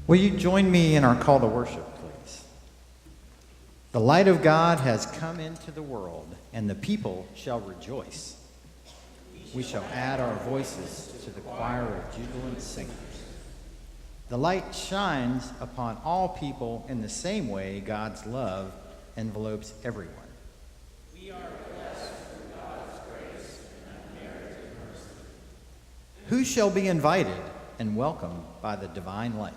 Will you join me in our call to worship, please? The light of God has come into the world, and the people shall rejoice. We shall add our voices to the choir of jubilant singers. The light shines upon all people in the same way God's love envelopes everyone. We are blessed with God's grace and unmerited mercy. Who shall be invited and welcomed by the divine light?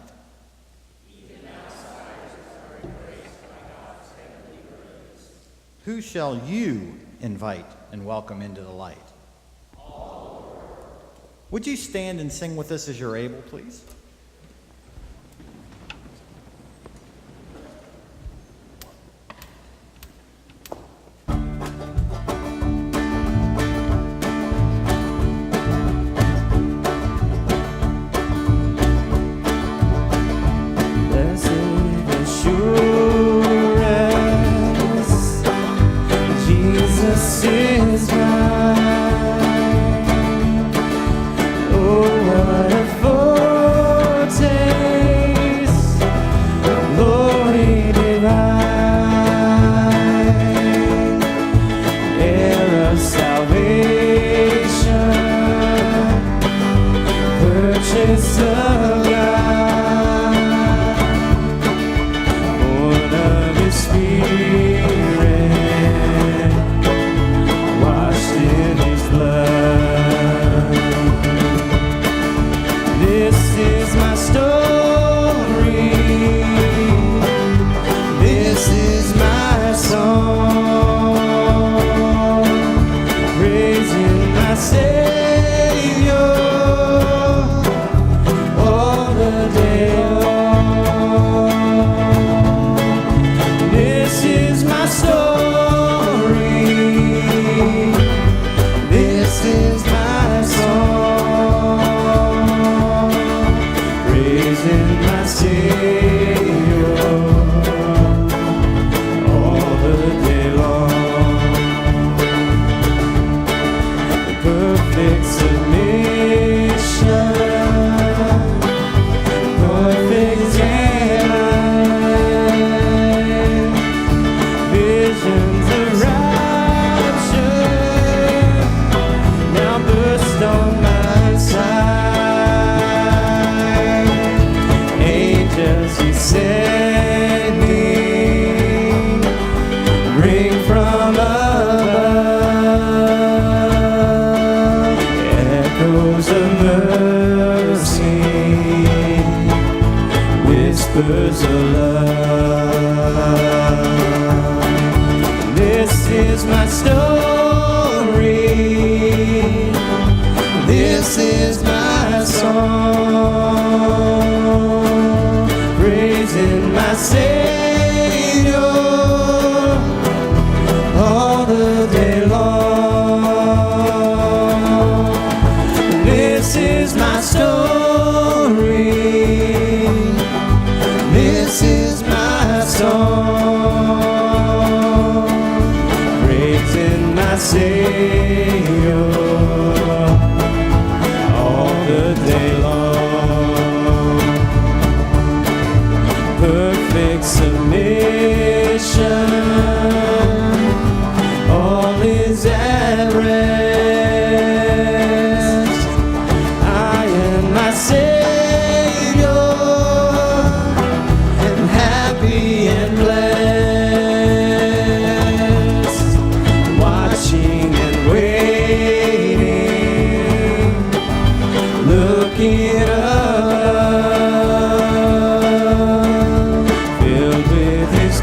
Even outsiders are embraced by God's heavenly brilliance. Who shall you invite and welcome into the light? All the world. Would you stand and sing with us as you're able, please? Filled with His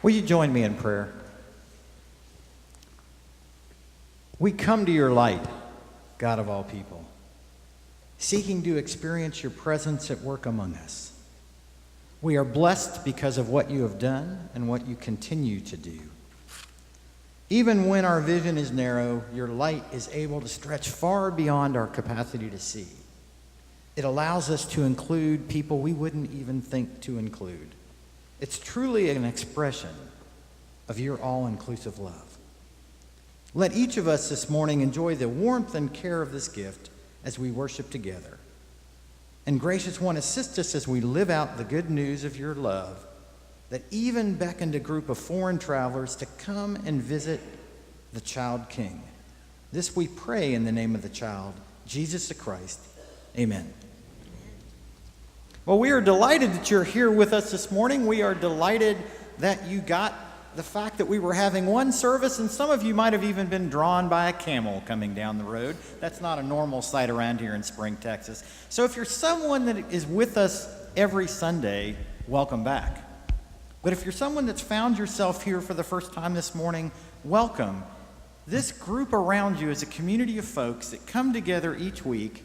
Will you join me in prayer? We come to your light, God of all people, seeking to experience your presence at work among us. We are blessed because of what you have done and what you continue to do. Even when our vision is narrow, your light is able to stretch far beyond our capacity to see. It allows us to include people we wouldn't even think to include. It's truly an expression of your all-inclusive love. Let each of us this morning enjoy the warmth and care of this gift as we worship together. And gracious one, assist us as we live out the good news of your love that even beckoned a group of foreign travelers to come and visit the child King. This we pray in the name of the child, Jesus the Christ. Amen. Well, we are delighted that you're here with us this morning. We are delighted that you got the fact that we were having one service, and some of you might have even been drawn by a camel coming down the road. That's not a normal sight around here in Spring, Texas. So if you're someone that is with us every Sunday, welcome back. But if you're someone that's found yourself here for the first time this morning, welcome. This group around you is a community of folks that come together each week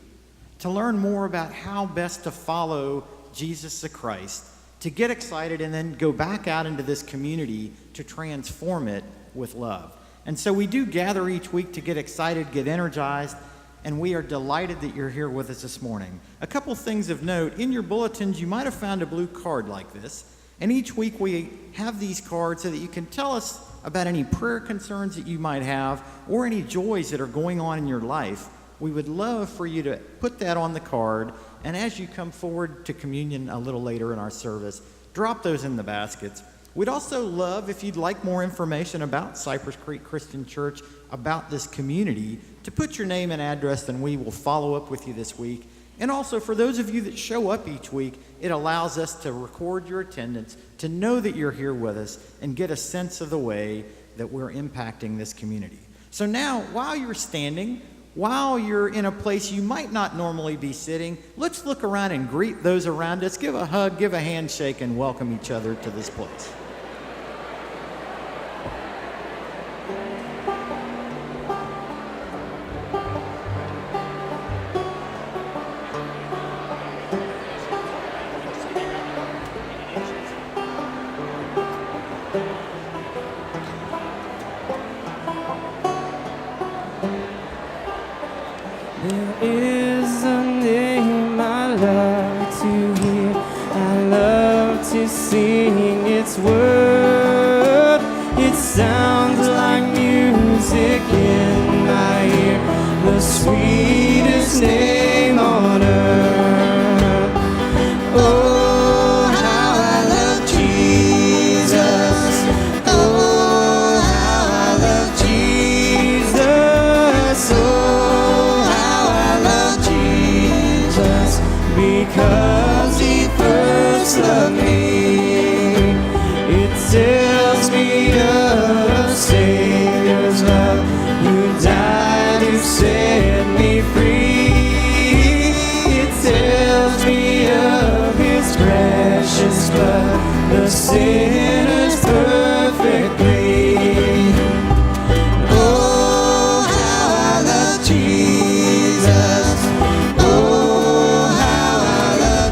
to learn more about how best to follow Jesus the Christ, to get excited and then go back out into this community to transform it with love. And so we do gather each week to get excited, get energized, and we are delighted that you're here with us this morning. A couple things of note. In your bulletins, you might have found a blue card like this. And each week we have these cards so that you can tell us about any prayer concerns that you might have or any joys that are going on in your life. We would love for you to put that on the card, and as you come forward to communion a little later in our service, drop those in the baskets. We'd also love, if you'd like more information about Cypress Creek Christian Church, about this community, to put your name and address, and we will follow up with you this week. And also, for those of you that show up each week, it allows us to record your attendance, to know that you're here with us, and get a sense of the way that we're impacting this community. So now, while you're standing, while you're in a place you might not normally be sitting, let's look around and greet those around us. Give a hug, give a handshake, and welcome each other to this place. Is a name I love to hear, I love to sing its word. It sounds like music in my ear, the sweetest name on earth. Oh, how I love Jesus. Oh, how I love Jesus. Because he first loved me. It tells me of a Savior's love who died to set me free. It tells me of his precious blood, the sinner's perfect plea. Oh, how I love Jesus. Oh, how I love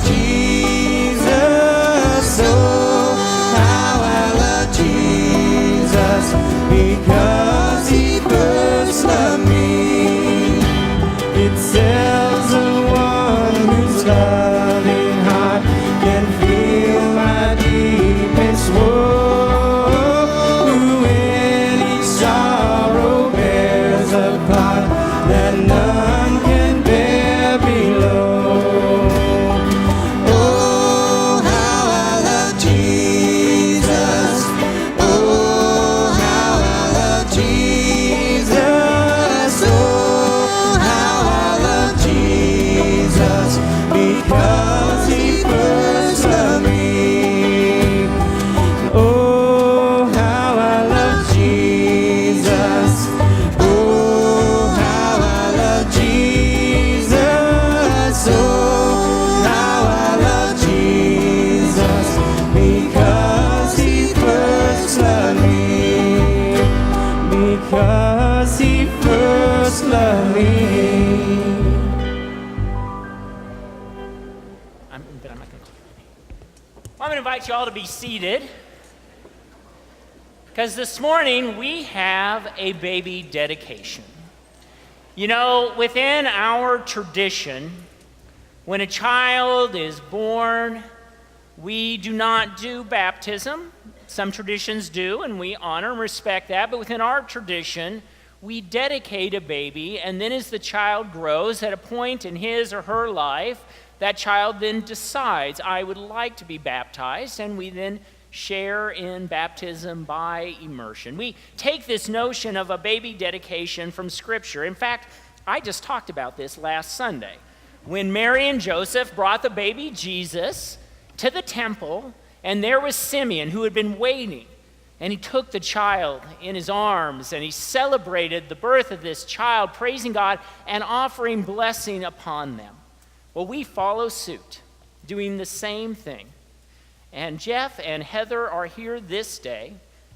going to invite you all to be seated, because this morning we have a baby dedication. You know, within our tradition, when a child is born, we do not do baptism. Some traditions do, and we honor and respect that. But within our tradition, we dedicate a baby, and then as the child grows, at a point in his or her life, that child then decides, I would like to be baptized, and we then share in baptism by immersion. We take this notion of a baby dedication from Scripture. In fact, I just talked about this last Sunday, when Mary and Joseph brought the baby Jesus to the temple, and there was Simeon who had been waiting, and he took the child in his arms, and he celebrated the birth of this child, praising God and offering blessing upon them. Well, we follow suit, doing the same thing. And Jeff and Heather are here this day,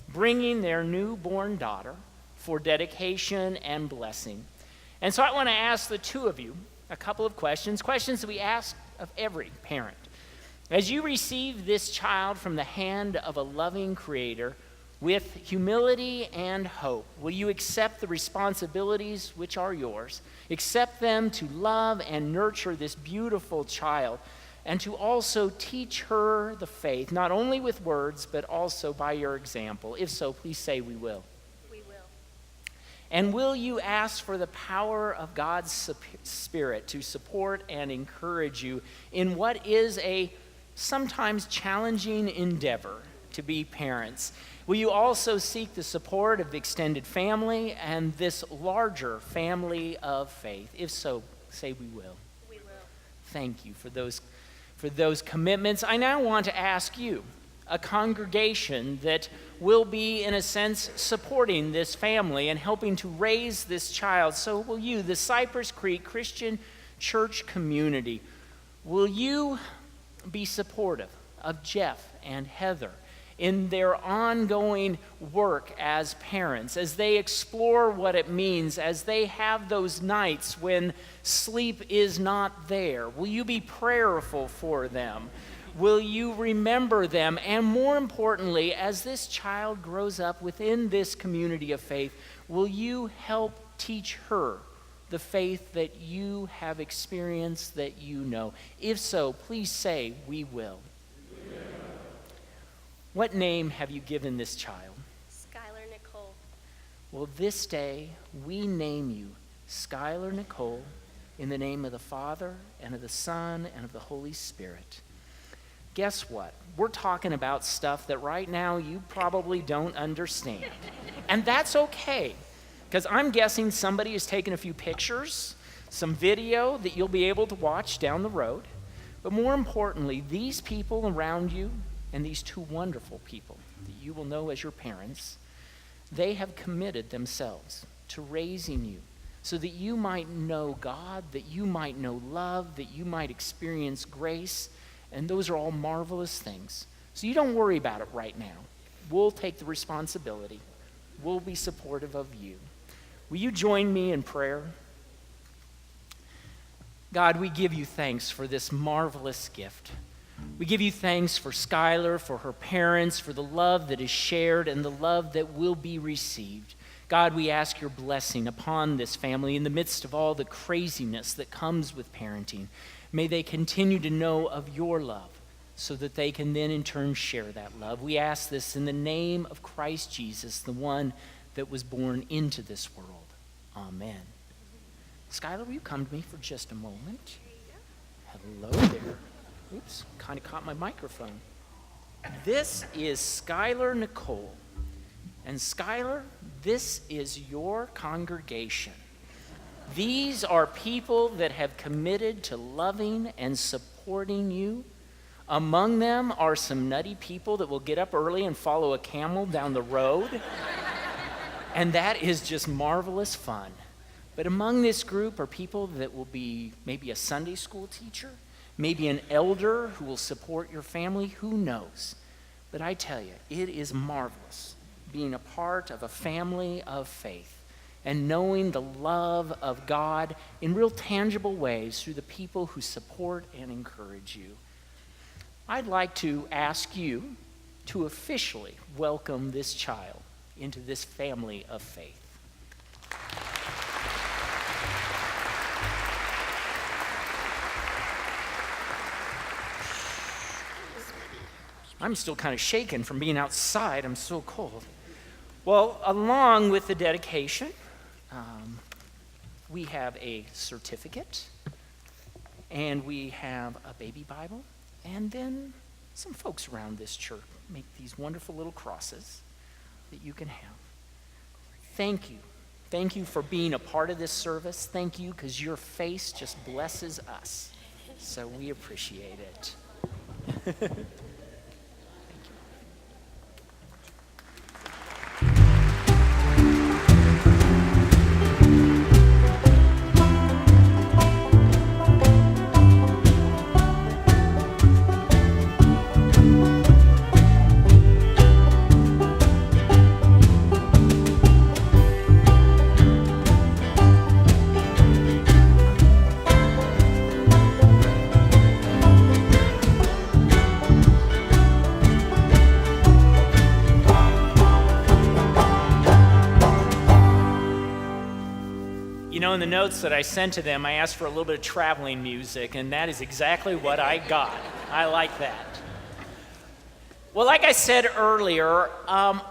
bringing their newborn daughter for dedication and blessing. And so I want to ask the two of you a couple of questions that we ask of every parent. As you receive this child from the hand of a loving Creator, with humility and hope, will you accept the responsibilities which are yours? Accept them to love and nurture this beautiful child, and to also teach her the faith, not only with words, but also by your example. If so, please say we will. We will. And will you ask for the power of God's Spirit to support and encourage you in what is a sometimes challenging endeavor to be parents? Will you also seek the support of the extended family and this larger family of faith? If so, say we will. We will. Thank you for those commitments. I now want to ask you, a congregation that will be, in a sense, supporting this family and helping to raise this child. So will you, the Cypress Creek Christian Church community, will you be supportive of Jeff and Heather in their ongoing work as parents, as they explore what it means, as they have those nights when sleep is not there? Will you be prayerful for them? Will you remember them? And more importantly, as this child grows up within this community of faith, will you help teach her the faith that you have experienced, that you know? If so, please say, we will. What name have you given this child? Skylar Nicole. Well, this day we name you Skylar Nicole in the name of the Father and of the Son and of the Holy Spirit. Guess what? We're talking about stuff that right now you probably don't understand. And that's okay, because I'm guessing somebody has taken a few pictures, some video that you'll be able to watch down the road. But more importantly, these people around you, and these two wonderful people that you will know as your parents, they have committed themselves to raising you so that you might know God, that you might know love, that you might experience grace, and those are all marvelous things. So you don't worry about it right now. We'll take the responsibility. We'll be supportive of you. Will you join me in prayer? God, we give you thanks for this marvelous gift. We give you thanks for Skylar, for her parents, for the love that is shared and the love that will be received. God, we ask your blessing upon this family in the midst of all the craziness that comes with parenting. May they continue to know of your love so that they can then in turn share that love. We ask this in the name of Christ Jesus, the one that was born into this world. Amen. Skylar, will you come to me for just a moment? Hello there. Oops, kind of caught my microphone. This is Skylar Nicole. And Skylar, this is your congregation. These are people that have committed to loving and supporting you. Among them are some nutty people that will get up early and follow a camel down the road. And that is just marvelous fun. But among this group are people that will be maybe a Sunday school teacher, maybe an elder who will support your family, who knows? But I tell you, it is marvelous being a part of a family of faith and knowing the love of God in real tangible ways through the people who support and encourage you. I'd like to ask you to officially welcome this child into this family of faith. I'm still kind of shaken from being outside. I'm so cold. Well, along with the dedication, we have a certificate, and we have a baby Bible, and then some folks around this church make these wonderful little crosses that you can have. Thank you. Thank you for being a part of this service. Thank you, because your face just blesses us. So we appreciate it. In the notes that I sent to them, I asked for a little bit of traveling music, and that is exactly what I got. I like that. Well, like I said earlier, our